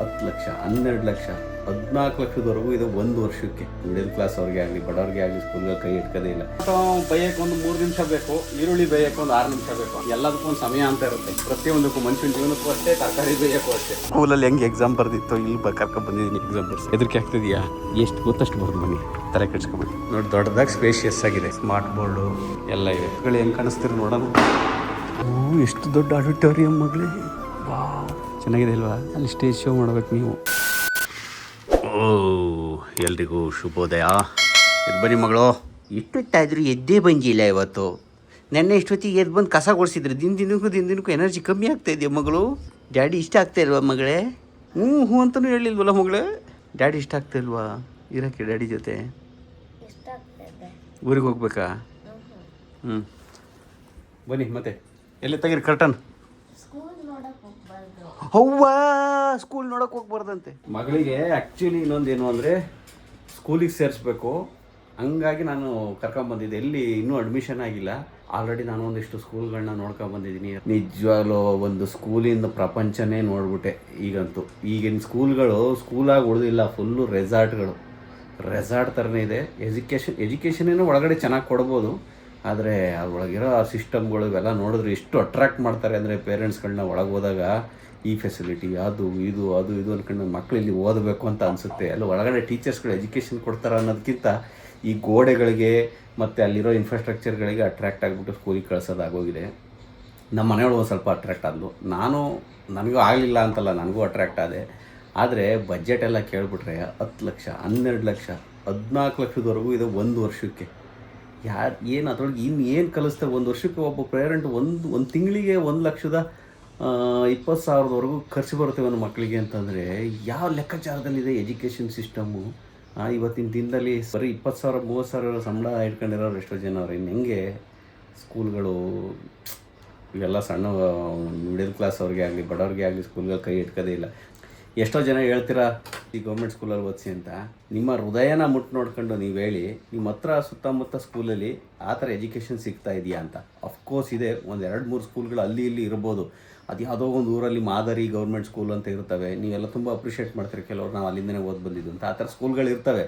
10 ಲಕ್ಷ, 12 ಲಕ್ಷ, 14 ಲಕ್ಷದವರೆಗೂ ಇದೆ ಒಂದು ವರ್ಷಕ್ಕೆ. ಮಿಡಲ್ ಕ್ಲಾಸ್ ಅವ್ರಿಗೆ ಆಗಲಿ ಬಡವ್ರಿಗೆ ಆಗಲಿ ಸ್ಕೂಲ್ಗೆ ಕೈ ಇಟ್ಕೋದೇ ಇಲ್ಲ. ಬೈಯಕ್ಕೆ ಒಂದು 3 ನಿಮಿಷ ಬೇಕು, ಈರುಳ್ಳಿ ಬೇಯಕ್ಕೆ ಒಂದು 6 ನಿಮಿಷ ಬೇಕು. ಎಲ್ಲದಕ್ಕೂ ಒಂದು ಸಮಯ ಅಂತ ಇರುತ್ತೆ. ಪ್ರತಿಯೊಂದಕ್ಕೂ ಮನುಷ್ಯನ ಜೀವನಕ್ಕೂ ಅಷ್ಟೇ, ತರಕಾರಿ ಬೇಯಕ್ಕೂ ಅಷ್ಟೇ. ಸ್ಕೂಲಲ್ಲಿ ಹೆಂಗೆ ಎಕ್ಸಾಮ್ ಬರ್ದಿತ್ತು ಇಲ್ಲಿ ಕರ್ಕೊಂಡು ಬಂದಿದ್ದೀನಿ ಎಕ್ಸಾಮ್ ಬರ್ಸಿ. ಹೆದರಿಕೆ ಆಗ್ತಿದೆಯಾ? ಎಷ್ಟು ಗೊತ್ತಷ್ಟು ಬರ್ದು ಬನ್ನಿ, ತಲೆ ಕೆಡ್ಸ್ಕೊಂಬನ್ನಿ. ನೋಡಿ ದೊಡ್ಡದಾಗಿ ಸ್ಪೇಷಿಯಸ್ ಆಗಿದೆ, ಸ್ಮಾರ್ಟ್ ಬೋರ್ಡು ಎಲ್ಲ ಇದೆ. ಮಗಳು ಹೆಂಗೆ ಕಾಣಿಸ್ತೀರಿ ನೋಡೋಣ. ಎಷ್ಟು ದೊಡ್ಡ ಆಡಿಟೋರಿಯಂ ಮಗಳೇ, ವಾ ಚೆನ್ನಾಗಿದೆ ಅಲ್ವಾ? ಅಲ್ಲಿ ಸ್ಟೇಜ್ ಶೋ ಮಾಡ್ಬೇಕು ನೀವು. ಎಲ್ರಿಗೂ ಶುಭೋದಯ. ಎದ್ದು ಬನ್ನಿ ಮಗಳು. ಇಷ್ಟೊತ್ತಾದರೂ ಎದ್ದೇ ಬಂದಿಲ್ಲ ಇವತ್ತು. ನೆನ್ನೆ ಇಷ್ಟೊತ್ತಿಗೆ ಎದ್ದು ಬಂದು ಕಸ ಗುಡಿಸಿದ್ರೆ ದಿನಕ್ಕೂ ಎನರ್ಜಿ ಕಮ್ಮಿ ಆಗ್ತಾ ಇದೆಯಾ ಮಗಳು? ಡ್ಯಾಡಿ ಇಷ್ಟ ಆಗ್ತಾ ಇಲ್ವಾ ಮಗಳೇ? ಹ್ಞೂ ಅಂತಲೂ ಹೇಳಿಲ್ವಲ್ಲ ಮಗಳೇ? ಡ್ಯಾಡಿ ಇಷ್ಟ ಆಗ್ತಾ ಇಲ್ವಾ ಇರೋಕ್ಕೆ ಡ್ಯಾಡಿ ಜೊತೆ? ಊರಿಗೆ ಹೋಗ್ಬೇಕಾ? ಬನ್ನಿ ಮತ್ತೆ. ಎಲ್ಲಿ ತೆಗೀರಿ ಕರ್ಟನ್. ಹೌವಾ, ಸ್ಕೂಲ್ ನೋಡೋಕೆ ಹೋಗ್ಬಾರ್ದಂತೆ ಮಗಳಿಗೆ. ಆ್ಯಕ್ಚುಲಿ ಇನ್ನೊಂದೇನು ಅಂದರೆ ಸ್ಕೂಲಿಗೆ ಸೇರಿಸ್ಬೇಕು, ಹಂಗಾಗಿ ನಾನು ಕರ್ಕೊಂಬಂದಿದ್ದೆ. ಎಲ್ಲಿ ಇನ್ನೂ ಅಡ್ಮಿಷನ್ ಆಗಿಲ್ಲ. ಆಲ್ರೆಡಿ ನಾನು ಒಂದಿಷ್ಟು ಸ್ಕೂಲ್ಗಳನ್ನ ನೋಡ್ಕೊಂಬಂದಿದ್ದೀನಿ. ನಿಜವಾಗ್ಲೂ ಒಂದು ಸ್ಕೂಲಿಂದ ಪ್ರಪಂಚನೇ ನೋಡ್ಬಿಟ್ಟೆ ಈಗಂತೂ. ಈಗಿನ ಸ್ಕೂಲ್ಗಳು ಸ್ಕೂಲಾಗಿ ಉಳಿದಿಲ್ಲ, ಫುಲ್ಲು ರೆಸಾರ್ಟ್ ಥರನೇ ಇದೆ. ಎಜುಕೇಷನೇನೋ ಒಳಗಡೆ ಚೆನ್ನಾಗಿ ಕೊಡ್ಬೋದು, ಆದರೆ ಅದ್ರೊಳಗಿರೋ ಸಿಸ್ಟಮ್ಗಳು ಇವೆಲ್ಲ ನೋಡಿದ್ರೆ ಎಷ್ಟು ಅಟ್ರಾಕ್ಟ್ ಮಾಡ್ತಾರೆ ಅಂದರೆ ಪೇರೆಂಟ್ಸ್ಗಳನ್ನ ಒಳಗೆ ಹೋದಾಗ ಈ ಫೆಸಿಲಿಟಿ ಅದು ಇದು ಅಂದ್ಕೊಂಡು ಮಕ್ಕಳು ಇಲ್ಲಿ ಓದಬೇಕು ಅಂತ ಅನಿಸುತ್ತೆ. ಅಲ್ಲಿ ಒಳಗಡೆ ಟೀಚರ್ಸ್ಗಳು ಎಜುಕೇಷನ್ ಕೊಡ್ತಾರೆ ಅನ್ನೋದಕ್ಕಿಂತ ಈ ಗೋಡೆಗಳಿಗೆ ಮತ್ತು ಅಲ್ಲಿರೋ ಇನ್ಫ್ರಾಸ್ಟ್ರಕ್ಚರ್ಗಳಿಗೆ ಅಟ್ರಾಕ್ಟ್ ಆಗಿಬಿಟ್ಟು ಸ್ಕೂಲಿಗೆ ಕಳ್ಸೋದಾಗೋಗಿದೆ. ನಮ್ಮ ಮನೆಯೊಳಗೆ ಒಂದು ಸ್ವಲ್ಪ ಅಟ್ರಾಕ್ಟ್ ಆದಳು. ನನಗೂ ಆಗಲಿಲ್ಲ ಅಂತಲ್ಲ, ನನಗೂ ಅಟ್ರಾಕ್ಟ್ ಆದೆ. ಆದರೆ ಬಜೆಟ್ ಎಲ್ಲ ಕೇಳಿಬಿಟ್ರೆ 10 ಲಕ್ಷ, 12 ಲಕ್ಷ, 14 ಲಕ್ಷದವರೆಗೂ ಇದೆ ಒಂದು ವರ್ಷಕ್ಕೆ. ಏನು ಅದ್ರೊಳಗೆ ಇನ್ನೇನು ಕಲಿಸ್ತಾರೆ? ಒಂದು ವರ್ಷಕ್ಕೆ ಒಬ್ಬ ಪೇರೆಂಟ್ ಒಂದು ತಿಂಗಳಿಗೆ 1,20,000ವರೆಗೂ ಖರ್ಚು ಬರುತ್ತೆ ಒಂದು ಮಕ್ಕಳಿಗೆ ಅಂತಂದರೆ ಯಾವ ಲೆಕ್ಕಾಚಾರದಲ್ಲಿದೆ ಎಜುಕೇಷನ್ ಸಿಸ್ಟಮ್ಮು? ಇವತ್ತಿನ ದಿನದಲ್ಲಿ ಬರೀ 20,000 30,000 ಸಂಬಳ ಇಟ್ಕೊಂಡಿರೋರು ಎಷ್ಟೋ ಜನ ಅವ್ರು. ಇನ್ನು ಹೆಂಗೆ ಸ್ಕೂಲ್ಗಳು ಇವೆಲ್ಲ ಸಣ್ಣ ಮಿಡಲ್ ಕ್ಲಾಸ್ ಅವ್ರಿಗೆ ಆಗಲಿ ಬಡವ್ರಿಗೆ ಆಗಲಿ ಸ್ಕೂಲ್ಗೆ ಕೈ ಇಟ್ಕೋದೇ ಇಲ್ಲ. ಎಷ್ಟೋ ಜನ ಹೇಳ್ತೀರಾ ಈ ಗೌರ್ಮೆಂಟ್ ಸ್ಕೂಲಲ್ಲಿ ಓದಿಸಿ ಅಂತ. ನಿಮ್ಮ ಹೃದಯನ ಮುಟ್ಟು ನೋಡ್ಕೊಂಡು ನೀವು ಹೇಳಿ, ನಿಮ್ಮ ಹತ್ರ ಸುತ್ತಮುತ್ತ ಸ್ಕೂಲಲ್ಲಿ ಆ ಥರ ಎಜುಕೇಷನ್ ಸಿಗ್ತಾ ಇದೆಯಾ ಅಂತ. ಅಫ್ಕೋರ್ಸ್ ಇದೆ, ಒಂದು 2-3 ಸ್ಕೂಲ್ಗಳು ಅಲ್ಲಿ ಇಲ್ಲಿ ಇರ್ಬೋದು. ಅದು ಯಾವುದೋ ಒಂದು ಊರಲ್ಲಿ ಮಾದರಿ ಗೌರ್ಮೆಂಟ್ ಸ್ಕೂಲ್ ಅಂತ ಇರ್ತವೆ. ನೀವೆಲ್ಲ ತುಂಬ ಅಪ್ರಿಷಿಯೇಟ್ ಮಾಡ್ತೀರಿ, ಕೆಲವರು ನಾವು ಅಲ್ಲಿಂದನೇ ಓದಿ ಬಂದಿದ್ದು ಅಂತ. ಆ ಥರ ಸ್ಕೂಲ್ಗಳು ಇರ್ತವೆ.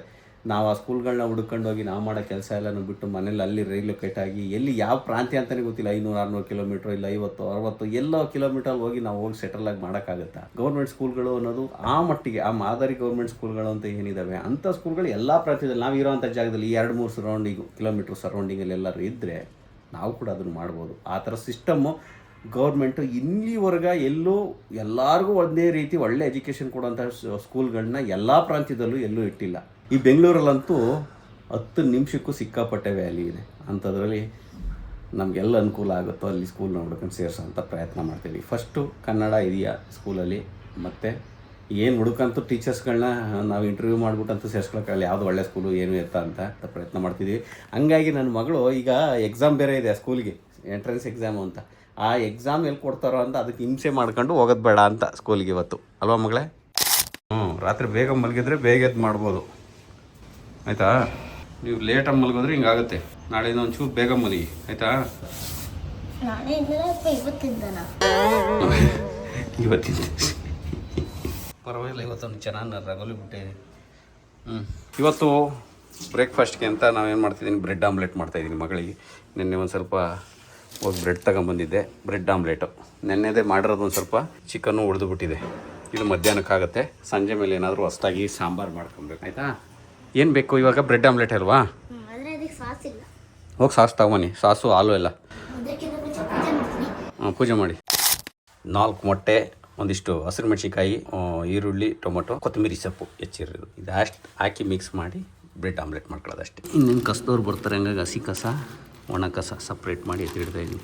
ನಾವು ಆ ಸ್ಕೂಲ್ಗಳನ್ನ ಹುಡ್ಕೊಂಡೋಗಿ ನಾವು ಮಾಡೋ ಕೆಲಸ ಎಲ್ಲನೂ ಬಿಟ್ಟು ಮನೇಲಿ ಅಲ್ಲಿ ರೈಲೊಕೇಟ್ ಆಗಿ ಎಲ್ಲಿ ಯಾವ ಪ್ರಾಂತ್ಯ ಅಂತಲೇ ಗೊತ್ತಿಲ್ಲ, 500-600 ಕಿಲೋಮೀಟ್ರ್ ಇಲ್ಲ 50-60 ಎಲ್ಲೋ ಕಿಲೋಮೀಟರ್ ಹೋಗಿ ನಾವು ಹೋಗಿ ಸೆಟಲಾಗಿ ಮಾಡೋಕ್ಕಾಗುತ್ತಾ? ಗೌರ್ಮೆಂಟ್ ಸ್ಕೂಲ್ಗಳು ಅನ್ನೋದು ಆ ಮಟ್ಟಿಗೆ, ಆ ಮಾದರಿ ಗೌರ್ಮೆಂಟ್ ಸ್ಕೂಲ್ಗಳು ಅಂತ ಏನಿದ್ದಾವೆ ಅಂಥ ಸ್ಕೂಲ್ಗಳು ಎಲ್ಲ ಪ್ರಾಂತ್ಯದಲ್ಲಿ ನಾವು ಇರೋವಂಥ ಜಾಗದಲ್ಲಿ 2-3 ಕಿಲೋಮೀಟ್ರ್ ಸರೌಂಡಿಂಗಲ್ಲಿ ಎಲ್ಲರೂ ಇದ್ದರೆ ನಾವು ಕೂಡ ಅದನ್ನು ಮಾಡ್ಬೋದು. ಆ ಥರ ಸಿಸ್ಟಮ್ಮು ಗೌರ್ಮೆಂಟು ಇಲ್ಲಿವರೆಗೆ ಎಲ್ಲರಿಗೂ ಒಂದೇ ರೀತಿ ಒಳ್ಳೆ ಎಜುಕೇಷನ್ ಕೊಡೋಂಥ ಸ್ಕೂಲ್ಗಳನ್ನ ಎಲ್ಲ ಪ್ರಾಂತ್ಯದಲ್ಲೂ ಎಲ್ಲೂ ಇಟ್ಟಿಲ್ಲ. ಈ ಬೆಂಗಳೂರಲ್ಲಂತೂ 10 ನಿಮಿಷಕ್ಕೂ ಸಿಕ್ಕಾಪಟ್ಟೆ ವ್ಯಾಲಿ ಇದೆ. ಅಂಥದ್ರಲ್ಲಿ ನಮಗೆಲ್ಲ ಅನುಕೂಲ ಆಗುತ್ತೋ ಅಲ್ಲಿ ಸ್ಕೂಲ್ ನೋಡ್ಕೊಂಡು ಸೇರಿಸೋಂಥ ಪ್ರಯತ್ನ ಮಾಡ್ತೀವಿ. ಫಸ್ಟು ಕನ್ನಡ ಇದೆಯಾ ಸ್ಕೂಲಲ್ಲಿ, ಮತ್ತು ಏನು ಹುಡುಕಂತೂ ಟೀಚರ್ಸ್ಗಳನ್ನ ನಾವು ಇಂಟರ್ವ್ಯೂ ಮಾಡಿಬಿಟ್ಟಂತೂ ಸೇರಿಸ್ಕೊಳಕ್ಕಾಗಲ್ಲ, ಯಾವುದು ಒಳ್ಳೆ ಸ್ಕೂಲು ಏನು ಇರ್ತಾ ಅಂತ ಪ್ರಯತ್ನ ಮಾಡ್ತಿದ್ದೀವಿ. ಹಂಗಾಗಿ ನನ್ನ ಮಗಳು ಈಗ ಎಕ್ಸಾಮ್ ಬೇರೆ ಇದೆ ಸ್ಕೂಲಿಗೆ, ಎಂಟ್ರೆನ್ಸ್ ಎಕ್ಸಾಮು ಅಂತ. ಆ ಎಕ್ಸಾಮ್ ಎಲ್ಲಿ ಕೊಡ್ತಾರೋ ಅಂತ ಅದಕ್ಕೆ ಹಿಂಸೆ ಮಾಡ್ಕೊಂಡು ಹೋಗೋದು ಬೇಡ ಅಂತ ಸ್ಕೂಲಿಗೆ ಇವತ್ತು, ಅಲ್ವಾ ಮಗಳೇ? ರಾತ್ರಿ ಬೇಗ ಮಲಗಿದ್ರೆ ಬೇಗ ಎದ್ದು ಮಾಡ್ಬೋದು, ಆಯಿತಾ? ನೀವು ಲೇಟಾಗಿ ಮಲಗಿದ್ರೆ ಹಿಂಗಾಗುತ್ತೆ. ನಾಳೆಯಿಂದ ಒಂಚೂರು ಬೇಗ ಮಲಗಿ, ಆಯಿತಾ? ಇವತ್ತಿಂದ ಪರವಾಗಿಲ್ಲ, ಇವತ್ತೊಂದು ಚೆನ್ನಾಗಿ ರಂಗೋಲಿ ಬಿಟ್ಟೆ. ಇವತ್ತು ಬ್ರೇಕ್ಫಾಸ್ಟ್ಗೆ ಅಂತ ನಾವೇನು ಮಾಡ್ತಿದ್ದೀನಿ, ಬ್ರೆಡ್ ಆಮ್ಲೆಟ್ ಮಾಡ್ತಾಯಿದ್ದೀನಿ ಮಗಳಿಗೆ. ನಿನ್ನೆ ಒಂದು ಸ್ವಲ್ಪ ಹೋಗಿ ಬ್ರೆಡ್ ತಗೊಂಬಂದಿದ್ದೆ, ಬ್ರೆಡ್ ಆಮ್ಲೆಟು. ನೆನ್ನೆದೇ ಮಾಡಿರೋದು ಒಂದು ಸ್ವಲ್ಪ ಚಿಕನ್ನು ಉಳಿದು ಬಿಟ್ಟಿದೆ. ಇದು ಮಧ್ಯಾಹ್ನಕ್ಕಾಗುತ್ತೆ. ಸಂಜೆ ಮೇಲೆ ಏನಾದರೂ ಹೊಸ್ದಾಗಿ ಸಾಂಬಾರು ಮಾಡ್ಕೊಬೇಕು, ಆಯಿತಾ? ಏನು ಬೇಕು ಇವಾಗ? ಬ್ರೆಡ್ ಆಮ್ಲೆಟ್ ಅಲ್ವಾ? ಹೋಗಿ ಸಾಸ್ ತಗೊಂಬನ್ನಿ, ಸಾಸು ಹಾಲು ಎಲ್ಲ. ಪೂಜೆ ಮಾಡಿ. 4 ಮೊಟ್ಟೆ, ಒಂದಿಷ್ಟು ಹಸಿರು ಮೆಣಸಿನ್ಕಾಯಿ, ಈರುಳ್ಳಿ, ಟೊಮೊಟೊ, ಕೊತ್ತಂಬರಿ ಸೊಪ್ಪು ಹೆಚ್ಚಿರೋದು, ಇದಷ್ಟು ಹಾಕಿ ಮಿಕ್ಸ್ ಮಾಡಿ ಬ್ರೆಡ್ ಆಮ್ಲೆಟ್ ಮಾಡ್ಕೊಳ್ಳೋದು ಅಷ್ಟೇ. ಇನ್ನೇನು ಕಸದವ್ರು ಬರ್ತಾರೆ, ಹಂಗಾಗಿ ಹಸಿ ಕಸ ಒಣ ಕಸ ಸಪ್ರೇಟ್ ಮಾಡಿ ಎತ್ತಿಡ್ತಾ ಇದ್ದೀನಿ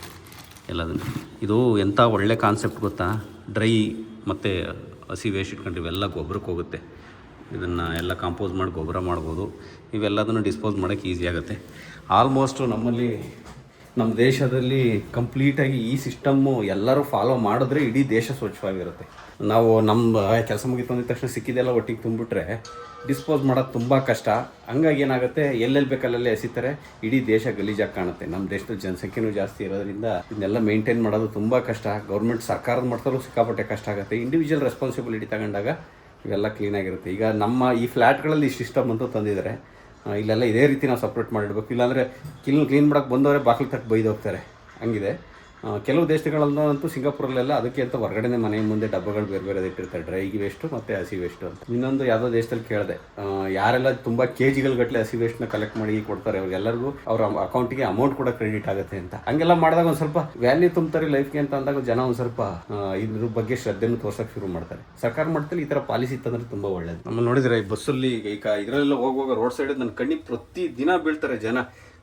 ಎಲ್ಲದನ್ನು. ಇದು ಎಂಥ ಒಳ್ಳೆ ಕಾನ್ಸೆಪ್ಟ್ ಗೊತ್ತಾ? ಡ್ರೈ ಮತ್ತು ಹಸಿ ವೇಸ್ಟ್ ಇಟ್ಕೊಂಡು ಇವೆಲ್ಲ ಗೊಬ್ಬರಕ್ಕೆ ಹೋಗುತ್ತೆ. ಇದನ್ನು ಎಲ್ಲ ಕಾಂಪೋಸ್ ಮಾಡಿ ಗೊಬ್ಬರ ಮಾಡ್ಬೋದು. ಇವೆಲ್ಲದನ್ನು ಡಿಸ್ಪೋಸ್ ಮಾಡೋಕ್ಕೆ ಈಸಿ ಆಗುತ್ತೆ. ಆಲ್ಮೋಸ್ಟು ನಮ್ಮಲ್ಲಿ ನಮ್ಮ ದೇಶದಲ್ಲಿ ಕಂಪ್ಲೀಟಾಗಿ ಈ ಸಿಸ್ಟಮ್ಮು ಎಲ್ಲರೂ ಫಾಲೋ ಮಾಡಿದ್ರೆ ಇಡೀ ದೇಶ ಸ್ವಚ್ಛವಾಗಿರುತ್ತೆ. ನಾವು ನಮ್ಮ ಕೆಲಸ ಮುಗಿತು ಅಂದ ತಕ್ಷಣ ಸಿಕ್ಕಿದೆಲ್ಲ ಒಟ್ಟಿಗೆ ತುಂಬಿಟ್ರೆ ಡಿಸ್ಪೋಸ್ ಮಾಡೋದು ತುಂಬ ಕಷ್ಟ. ಹಂಗಾಗಿ ಏನಾಗುತ್ತೆ, ಎಲ್ಲೆಲ್ಲಿ ಬೇಕಲ್ಲೇ ಎಸಿತಾರೆ, ಇಡೀ ದೇಶ ಗಲೀಜಾಗಿ ಕಾಣುತ್ತೆ. ನಮ್ಮ ದೇಶದ ಜನಸಂಖ್ಯೆನೂ ಜಾಸ್ತಿ ಇರೋದ್ರಿಂದ ಇದನ್ನೆಲ್ಲ ಮೇಂಟೈನ್ ಮಾಡೋದು ತುಂಬ ಕಷ್ಟ. ಗೌರ್ಮೆಂಟ್ ಸರ್ಕಾರದ ಮಟ್ಟದಲ್ಲೂ ಸಿಕ್ಕಾಪಟ್ಟೆ ಕಷ್ಟ ಆಗುತ್ತೆ. ಇಂಡಿವಿಜುವಲ್ ರೆಸ್ಪಾನ್ಸಿಬಿಲಿಟಿ ತಗೊಂಡಾಗ ಇವೆಲ್ಲ ಕ್ಲೀನಾಗಿರುತ್ತೆ. ಈಗ ನಮ್ಮ ಈ ಫ್ಲ್ಯಾಟ್ಗಳಲ್ಲಿ ಈ ಸಿಸ್ಟಮ್ ಅಂತೂ ತಂದಿದ್ದಾರೆ. ಇಲ್ಲೆಲ್ಲ ಇದೇ ರೀತಿ ನಾವು ಸಪ್ರೇಟ್ ಮಾಡಿಡ್ಬೇಕು. ಇಲ್ಲಾಂದರೆ ಕ್ಲೀನ್ ಮಾಡೋಕ್ಕೆ ಬಂದವರೇ ಬಾಗಿಲು ತಟ್ಟು ಬೈದು ಹೋಗ್ತಾರೆ, ಹಂಗಿದೆ. ಕೆಲವು ದೇಶಗಳಲ್ಲಂತೂ ಸಿಂಗಾಪುರಲ್ಲೆಲ್ಲ ಅದಕ್ಕೆ ಅಂತ ಹೊರಗಡೆನೇ ಮನೆ ಮುಂದೆ ಡಬ್ಬಗಳು ಬೇರೆ ಬೇರೆ ಇಟ್ಟಿರ್ತಾರೆ, ಡ್ರೈ ವೇಸ್ಟು ಮತ್ತು ಹಸಿ ವೇಸ್ಟು ಅಂತ. ಇನ್ನೊಂದು ಯಾವುದೋ ದೇಶದಲ್ಲಿ ಕೇಳಿದೆ, ಯಾರೆಲ್ಲ ತುಂಬ KGಗಳ ಗಟ್ಟಲೆ ಹಸಿ ವೇಸ್ಟ್ನ ಕಲೆಕ್ಟ್ ಮಾಡಿ ಕೊಡ್ತಾರೆ ಅವ್ರಿಗೆಲ್ಲರಿಗೂ ಅವ್ರ ಅಕೌಂಟಿಗೆ ಅಮೌಂಟ್ ಕೂಡ ಕ್ರೆಡಿಟ್ ಆಗುತ್ತೆ ಅಂತ. ಹಂಗೆಲ್ಲ ಮಾಡಿದಾಗ ಒಂದು ಸ್ವಲ್ಪ ವ್ಯಾಲ್ಯೂ ತುಂಬ್ತಾರೆ ಲೈಫ್ಗೆ ಅಂತ ಅಂದಾಗ ಜನ ಒಂದು ಸ್ವಲ್ಪ ಇದ್ರ ಬಗ್ಗೆ ಶ್ರದ್ಧೆನೂ ತೋರ್ಸೋಕೆ ಶುರು ಮಾಡ್ತಾರೆ. ಸರ್ಕಾರ ಮಟ್ಟದಲ್ಲಿ ಈ ಥರ ಪಾಲಿಸಿ ಇತ್ತಂದ್ರೆ ತುಂಬ ಒಳ್ಳೇದು. ನಮ್ಮಲ್ಲಿ ನೋಡಿದರೆ ಈ ಬಸ್ಸಲ್ಲಿ ಈಗ ಇದರಲ್ಲೆಲ್ಲ ಹೋಗುವಾಗ ರೋಡ್ ಸೈಡ್ ನನ್ನ ಕಣ್ಣಿಗೆ ಪ್ರತಿ ದಿನ ಬೀಳ್ತಾರೆ ಜನ.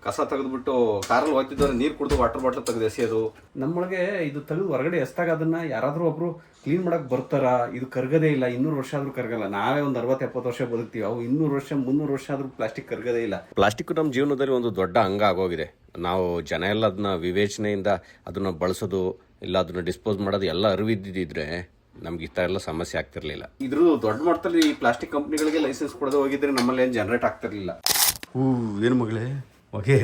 ಕಸ ತೆಗೆದುಬಿಟ್ಟು ಕಾರಲ್ಲಿ ಹೋಗ್ತಿದ್ದವ್ರೆ ನೀರು ಕುಡಿದು ವಾಟರ್ ಬಾಟ್ಲ್ ತೆಗೆದು ಎಸೆಯೋದು. ನಮ್ಮೊಳಗೆ ಇದು ತೆಗೆದು ಹೊರಗಡೆ ಎಸ್ದಾಗ ಅದನ್ನು ಯಾರಾದರೂ ಒಬ್ಬರು ಕ್ಲೀನ್ ಮಾಡೋಕ್ಕೆ ಬರ್ತಾರ? ಇದು ಕರಗದೇ ಇಲ್ಲ, 200 ವರ್ಷ ಆದರೂ ಕರಗಲ್ಲ. ನಾವೇ ಒಂದು 60-70 ವರ್ಷ ಬದುಕ್ತೀವಿ, ಅವು 200 ವರ್ಷ 300 ವರ್ಷ ಆದರೂ ಪ್ಲಾಸ್ಟಿಕ್ ಕರಗದೇ ಇಲ್ಲ. ಪ್ಲಾಸ್ಟಿಕ್ ನಮ್ಮ ಜೀವನದಲ್ಲಿ ಒಂದು ದೊಡ್ಡ ಅಂಗ ಆಗೋಗಿದೆ. ನಾವು ಜನ ಎಲ್ಲ ಅದನ್ನ ವಿವೇಚನೆಯಿಂದ ಅದನ್ನು ಬಳಸೋದು ಇಲ್ಲ ಅದನ್ನು ಡಿಸ್ಪೋಸ್ ಮಾಡೋದು ಎಲ್ಲ ಅರಿವಿದ್ದಿದ್ರೆ ನಮ್ಗೆ ಈ ಥರ ಎಲ್ಲ ಸಮಸ್ಯೆ ಆಗ್ತಿರ್ಲಿಲ್ಲ. ಇದ್ರ ದೊಡ್ಡ ಮಟ್ಟದಲ್ಲಿ ಈ ಪ್ಲಾಸ್ಟಿಕ್ ಕಂಪ್ನಿಗಳಿಗೆ ಲೈಸೆನ್ಸ್ ಕೊಡೋದು ಹೋಗಿದ್ರೆ ನಮ್ಮಲ್ಲಿ ಏನು ಜನರೇಟ್ ಆಗ್ತಿರ್ಲಿಲ್ಲ. ಏನು ಮಗಳೇ ಓಕೆ.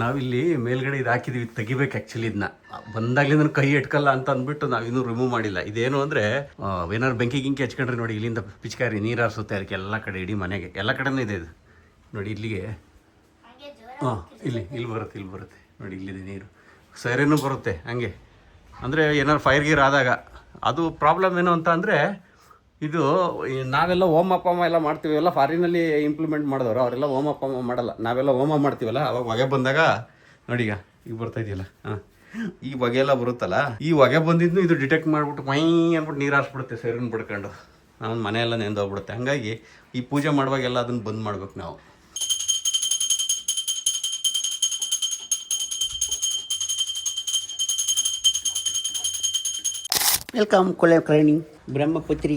ನಾವಿಲ್ಲಿ ಮೇಲ್ಗಡೆ ಇದು ಹಾಕಿದ್ದೀವಿ, ತೆಗಿಬೇಕು ಆ್ಯಕ್ಚುಲಿ. ಇದನ್ನ ಬಂದಾಗಲೇ ನನ್ನ ಕೈ ಇಟ್ಕಲ್ಲ ಅಂತ ಅಂದ್ಬಿಟ್ಟು ನಾವು ಇನ್ನೂ ರಿಮೂವ್ ಮಾಡಿಲ್ಲ. ಇದೇನು ಅಂದರೆ ಏನಾದ್ರು ಬೆಂಕಿ ಗಿಂಕಿ ಹಚ್ಕೊಂಡ್ರೆ ನೋಡಿ, ಇಲ್ಲಿಂದ ಪಿಚ್ಕಾರಿ ನೀರು ಹಾರಿಸುತ್ತೆ ಅದಕ್ಕೆ ಎಲ್ಲ ಕಡೆ, ಇಡೀ ಮನೆಗೆ ಎಲ್ಲ ಕಡೆನೂ ಇದೆ ಇದು ನೋಡಿ. ಇಲ್ಲಿಗೆ ಇಲ್ಲಿ ಬರುತ್ತೆ ನೋಡಿ, ಇಲ್ಲಿದೆ ನೀರು. ಸೈರೇನು ಬರುತ್ತೆ ಹಂಗೆ. ಅಂದರೆ ಏನಾದ್ರು ಫೈರ್ ಗೀರ್ ಆದಾಗ ಅದು ಪ್ರಾಬ್ಲಮ್ ಏನು ಅಂತ ಅಂದರೆ, ಇದು ನಾವೆಲ್ಲ ಹೋಮ ಅಪ್ಪ ಎಲ್ಲ ಮಾಡ್ತೀವಿ, ಎಲ್ಲ ಫಾರಿನಲ್ಲಿ ಇಂಪ್ಲಿಮೆಂಟ್ ಮಾಡಿದವರು ಅವರೆಲ್ಲ ಹೋಮ ಅಪ್ಪ ಮಾಡಲ್ಲ. ನಾವೆಲ್ಲ ಹೋಮ ಮಾಡ್ತೀವಲ್ಲ, ಅವಾಗ ಹೊಗೆ ಬಂದಾಗ ನೋಡಿ, ಈಗ ಬರ್ತಾ ಇದೆಯಲ್ಲ, ಈ ಹೊಗೆ ಎಲ್ಲ ಬರುತ್ತಲ್ಲ, ಈ ಹೊಗೆ ಬಂದಿದ್ದು ಇದು ಡಿಟೆಕ್ಟ್ ಮಾಡಿಬಿಟ್ಟು ಮೈ ಅಂದ್ಬಿಟ್ಟು ನೀರು ಹಾರಿಸ್ಬಿಡುತ್ತೆ ಸೈರನ್ ಬಿಡ್ಕೊಂಡು. ನಮ್ಮ ಮನೆಯೆಲ್ಲ ನೆಂದೋಗ್ಬಿಡುತ್ತೆ. ಹಾಗಾಗಿ ಈ ಪೂಜೆ ಮಾಡುವಾಗೆಲ್ಲ ಅದನ್ನು ಬಂದ್ ಮಾಡ್ಬೇಕು ನಾವು. ವೆಲ್ಕಮ್ ಕುಲಕರ್ಣಿ ಬ್ರಹ್ಮಪುತ್ರಿ.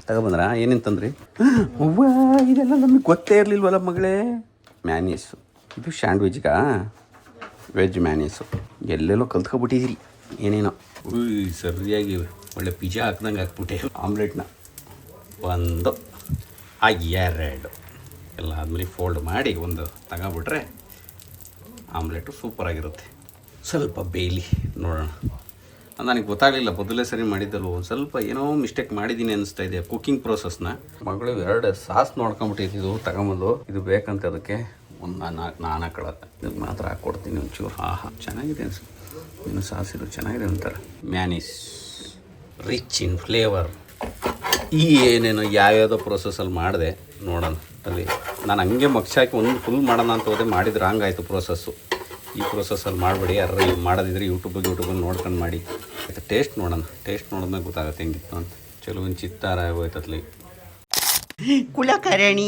ತಗೊಬಂದ್ರ ಏನೇಂತಂದ್ರಿ? ಅವ್ವ, ಇದೆಲ್ಲ ನಮಗೆ ಗೊತ್ತೇ ಇರಲಿಲ್ವಲ್ಲ ಮಗಳೇ. ಮ್ಯಾನೀಸು, ಇದು ಸ್ಯಾಂಡ್ವಿಚ್ಗಾ ವೆಜ್ ಮ್ಯಾನೀಸು. ಎಲ್ಲೆಲ್ಲೋ ಕಲ್ತ್ಕೊಬಿಟ್ಟಿದ್ದೀರಿ ಏನೇನೋ. ಸರಿಯಾಗಿ ಒಳ್ಳೆ ಪಿಜ್ಜಾ ಹಾಕ್ದಂಗೆ ಹಾಕ್ಬಿಟ್ಟೆ. ಆಮ್ಲೆಟ್ನ 1 2 ಎಲ್ಲ ಆದಮೇಲೆ ಫೋಲ್ಡ್ ಮಾಡಿ ಒಂದು ತಗೊಬಿಟ್ರೆ ಆಮ್ಲೆಟು ಸೂಪರಾಗಿರುತ್ತೆ. ಸ್ವಲ್ಪ ಬೇಯಲಿ ನೋಡೋಣ. ನನಗೆ ಗೊತ್ತಾಗಲಿಲ್ಲ, ಮೊದಲೇ ಸರಿ ಮಾಡಿದ್ದಲ್ಲ, ಒಂದು ಸ್ವಲ್ಪ ಏನೋ ಮಿಸ್ಟೇಕ್ ಮಾಡಿದ್ದೀನಿ ಅನಿಸ್ತಾ ಇದೆ ಕುಕ್ಕಿಂಗ್ ಪ್ರೋಸೆಸ್ನ. ಮಗಳು 2 ಸಾಸ್ ನೋಡ್ಕೊಂಬಿಟ್ಟಿದ್ದು ತಗೊಂಬಂದು, ಇದು ಬೇಕಂತ ಅದಕ್ಕೆ ಒಂದು 4 ಹಾಕೊಳ್ಳತ್ತೆ. ಇದಕ್ಕೆ ಮಾತ್ರ ಹಾಕ್ಕೊಡ್ತೀನಿ ಒಂಚೂರು. ಚೆನ್ನಾಗಿದೆ ಅನ್ಸುತ್ತೆ. ಇನ್ನು ಸಾಸ್ ಇದು ಚೆನ್ನಾಗಿದೆ ಅಂತಾರೆ. ಮ್ಯಾನೀಸ್ ರಿಚ್ ಇನ್ ಫ್ಲೇವರ್. ಈ ಏನೇನೋ ಯಾವ್ಯಾವುದೋ ಪ್ರೋಸೆಸ್ಸಲ್ಲಿ ಮಾಡಿದೆ ನೋಡೋಣ. ಅಲ್ಲಿ ನಾನು ಹಂಗೆ ಮಗ್ಸಾಕಿ ಒಂದು ಫುಲ್ ಮಾಡೋಣ ಅಂತ ಹೋದೆ, ಮಾಡಿದ್ರೆ ಹಂಗಾಯಿತು ಪ್ರೋಸೆಸ್ಸು. ಈ ಪ್ರೋಸೆಸ್ಸಲ್ಲಿ ಮಾಡಬೇಡಿ, ಯಾರು ಮಾಡೋದಿದ್ರೆ ಯೂಟ್ಯೂಬಲ್ಲಿ ನೋಡ್ಕೊಂಡು ಮಾಡಿ. ಆಯ್ತು, ಟೇಸ್ಟ್ ನೋಡೋಣ. ಟೇಸ್ಟ್ ನೋಡಿದ್ಮೇಲೆ ಗೊತ್ತಾಗುತ್ತೆ ಹೆಂಗಿತ್ತು ಅಂತ. ಚಲೋ ಒಂದು ಚಿತ್ತಾರ ಆಗೋಯ್ತತ್ಲಿ. ಕುಲಕರ್ಣಿ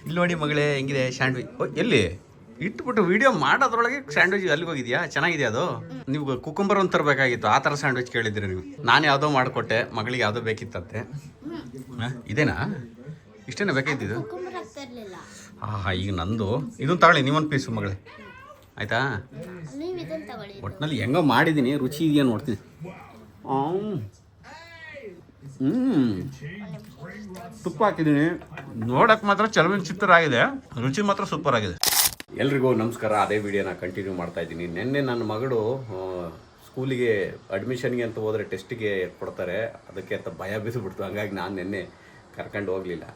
ಇಲ್ಲಿ ನೋಡಿ ಮಗಳೇ, ಹೆಂಗಿದೆ ಸ್ಯಾಂಡ್ವಿಚ್. ಎಲ್ಲಿ ಇಟ್ಬಿಟ್ಟು ವೀಡಿಯೋ ಮಾಡೋದ್ರೊಳಗೆ ಸ್ಯಾಂಡ್ವಿಚ್ ಅಲ್ಲಿಗೆ ಹೋಗಿದ್ಯಾ? ಚೆನ್ನಾಗಿದೆ ಅದು. ನೀವು ಕುಕುಂಬರ್ ಒಂದು ತರಬೇಕಾಗಿತ್ತು, ಆ ಥರ ಸ್ಯಾಂಡ್ವಿಚ್ ಕೇಳಿದ್ರಿ ನೀವು. ನಾನು ಯಾವುದೋ ಮಾಡಿಕೊಟ್ಟೆ, ಮಗಳಿಗೆ ಯಾವುದೋ ಬೇಕಿತ್ತಂತೆ. ಇದೇನಾ? ಇಷ್ಟೇನಾ ಬೇಕಾಗಿದ್ದು? ಈಗ ನಂದು ಇದನ್ನು ತಗೊಳ್ಳಿ, ನೀವೊಂದು ಪೀಸು ಮಗಳೇ, ಆಯಿತಾ? ಒಟ್ಟಿನಲ್ಲಿ ಹೆಂಗೋ ಮಾಡಿದ್ದೀನಿ, ರುಚಿ ಇದೆಯಾ ನೋಡ್ತೀನಿ. ತುಪ್ಪ ಹಾಕಿದ್ದೀನಿ, ನೋಡೋಕೆ ಮಾತ್ರ ಚಲವಿನ ಚಿತ್ತರಾಗಿದೆ, ರುಚಿ ಮಾತ್ರ ಸೂಪರ್ ಆಗಿದೆ. ಎಲ್ರಿಗೂ ನಮಸ್ಕಾರ. ಅದೇ ವಿಡಿಯೋನ ಕಂಟಿನ್ಯೂ ಮಾಡ್ತಾ ಇದ್ದೀನಿ. ನಿನ್ನೆ ನನ್ನ ಮಗಳು ಸ್ಕೂಲಿಗೆ ಅಡ್ಮಿಷನ್ಗೆ ಅಂತ ಹೋದರೆ ಟೆಸ್ಟಿಗೆ ಕೊಡ್ತಾರೆ, ಅದಕ್ಕೆ ಅಂತ ಭಯ ಬಿದ್ದುಬಿಡ್ತು. ಹಂಗಾಗಿ ನಾನು ನಿನ್ನೆ ಕರ್ಕೊಂಡು ಹೋಗಲಿಲ್ಲ.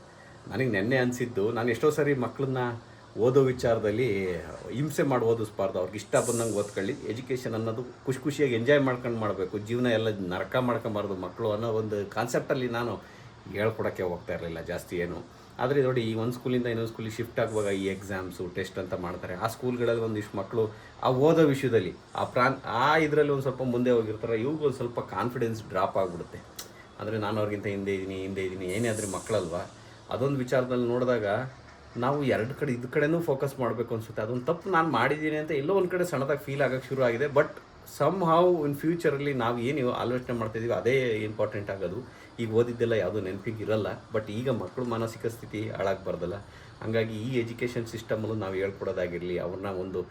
ನನಗೆ ನಿನ್ನೆ ಅನಿಸಿದ್ದು, ನಾನು ಎಷ್ಟೋ ಸರಿ ಮಕ್ಕಳನ್ನ ಓದೋ ವಿಚಾರದಲ್ಲಿ ಹಿಂಸೆ ಮಾಡಿ ಓದಿಸ್ಬಾರ್ದು, ಅವ್ರಿಗೆ ಇಷ್ಟ ಬಂದಂಗೆ ಓದ್ಕೊಳ್ಳಿ. ಎಜುಕೇಷನ್ ಅನ್ನೋದು ಖುಷಿಯಾಗಿ ಎಂಜಾಯ್ ಮಾಡ್ಕೊಂಡು ಮಾಡಬೇಕು, ಜೀವನ ಎಲ್ಲ ನರಕ ಮಾಡ್ಕೊಂಬಾರ್ದು ಮಕ್ಕಳು ಅನ್ನೋ ಒಂದು ಕಾನ್ಸೆಪ್ಟಲ್ಲಿ ನಾನು ಹೇಳ್ಕೊಡೋಕ್ಕೆ ಹೋಗ್ತಾ ಇರಲಿಲ್ಲ ಜಾಸ್ತಿ ಏನು. ಆದರೆ ನೋಡಿ, ಈ ಒಂದು ಸ್ಕೂಲಿಂದ ಇನ್ನೊಂದು ಸ್ಕೂಲಿಗೆ ಶಿಫ್ಟ್ ಆಗುವಾಗ ಈ ಎಕ್ಸಾಮ್ಸು ಟೆಸ್ಟ್ ಅಂತ ಮಾಡ್ತಾರೆ. ಆ ಸ್ಕೂಲ್ಗಳಲ್ಲಿ ಒಂದಿಷ್ಟು ಮಕ್ಕಳು ಆ ಓದೋ ವಿಷಯದಲ್ಲಿ ಇದರಲ್ಲಿ ಒಂದು ಸ್ವಲ್ಪ ಮುಂದೆ ಹೋಗಿರ್ತಾರೆ. ಇವ್ರಿಗೂ ಒಂದು ಸ್ವಲ್ಪ ಕಾನ್ಫಿಡೆನ್ಸ್ ಡ್ರಾಪ್ ಆಗಿಬಿಡುತ್ತೆ. ಅಂದರೆ ನಾನು ಅವ್ರಿಗಿಂತ ಹಿಂದೆ ಇದ್ದೀನಿ ಏನೇ ಆದರೆ ಮಕ್ಕಳಲ್ವ. ಅದೊಂದು ವಿಚಾರದಲ್ಲಿ ನೋಡಿದಾಗ ನಾವು ಎರಡು ಕಡೆ ಇದು ಕಡೆನೂ ಫೋಕಸ್ ಮಾಡಬೇಕು ಅನಿಸುತ್ತೆ. ಅದೊಂದು ತಪ್ಪು ನಾನು ಮಾಡಿದ್ದೀನಿ ಅಂತ ಎಲ್ಲೋ ಒಂದು ಕಡೆ ಸಣ್ಣದಾಗಿ ಫೀಲ್ ಆಗೋಕ್ಕೆ ಶುರು ಆಗಿದೆ. ಬಟ್ ಸಮ್ ಹೌ ಇನ್ ಫ್ಯೂಚರಲ್ಲಿ ನಾವು ಏನು ಆಲೋಚನೆ ಮಾಡ್ತಾಯಿದ್ದೀವಿ ಅದೇ ಇಂಪಾರ್ಟೆಂಟ್ ಆಗೋದು. ಈಗ ಓದಿದ್ದೆಲ್ಲ ಯಾವುದೋ ನೆನಪಿಗೆ ಇರಲ್ಲ. ಬಟ್ ಈಗ ಮಕ್ಕಳು ಮಾನಸಿಕ ಸ್ಥಿತಿ ಹಾಳಾಗಬಾರ್ದಲ್ಲ. ಹಾಗಾಗಿ ಈ ಎಜುಕೇಷನ್ ಸಿಸ್ಟಮಲ್ಲೂ ನಾವು ಹೇಳ್ಕೊಡೋದಾಗಿರಲಿ, ಅವ್ರನ್ನ ಒಂದು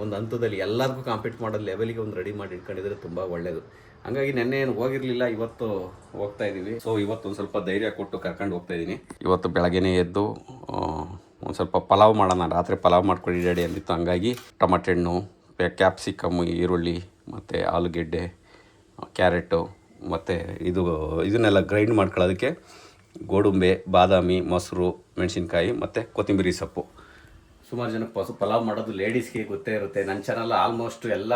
ಒಂದು ಹಂತದಲ್ಲಿ ಎಲ್ಲರಿಗೂ ಕಾಂಪೀಟ್ ಮಾಡೋ ಲೆವೆಲಿಗೆ ಒಂದು ರೆಡಿ ಮಾಡಿ ಇಟ್ಕೊಂಡಿದ್ರೆ ತುಂಬ ಒಳ್ಳೆಯದು. ಹಂಗಾಗಿ ನೆನ್ನೆ ಏನು ಹೋಗಿರಲಿಲ್ಲ, ಇವತ್ತು ಹೋಗ್ತಾ ಇದ್ದೀವಿ. ಸೊ ಇವತ್ತು ಒಂದು ಸ್ವಲ್ಪ ಧೈರ್ಯ ಕೊಟ್ಟು ಕರ್ಕೊಂಡು ಹೋಗ್ತಾ ಇದ್ದೀನಿ. ಇವತ್ತು ಬೆಳಗ್ಗೆನೇ ಎದ್ದು ಒಂದು ಸ್ವಲ್ಪ ಪಲಾವ್ ಮಾಡೋಣ, ರಾತ್ರಿ ಪಲಾವ್ ಮಾಡ್ಕೊಂಡು ರೆಡಿ ಅಂದಿತ್ತು. ಹಂಗಾಗಿ ಟೊಮಟೆ ಹಣ್ಣು, ಕ್ಯಾಪ್ಸಿಕಮ್, ಈರುಳ್ಳಿ ಮತ್ತು ಆಲೂಗೆಡ್ಡೆ, ಕ್ಯಾರೆಟು ಮತ್ತು ಇದನ್ನೆಲ್ಲ ಗ್ರೈಂಡ್ ಮಾಡ್ಕೊಳ್ಳೋದಕ್ಕೆ ಗೋಡಂಬಿ, ಬಾದಾಮಿ, ಮೊಸರು, ಮೆಣಸಿನ್ಕಾಯಿ ಮತ್ತು ಕೊತ್ತಂಬರಿ ಸೊಪ್ಪು. ಸುಮಾರು ಜನಕ್ಕೆ ಪಲಾವ್ ಮಾಡೋದು ಲೇಡೀಸ್ಗೆ ಗೊತ್ತೇ ಇರುತ್ತೆ. ನನ್ನ ಚಾನಲ್ ಆಲ್ಮೋಸ್ಟ್ ಎಲ್ಲ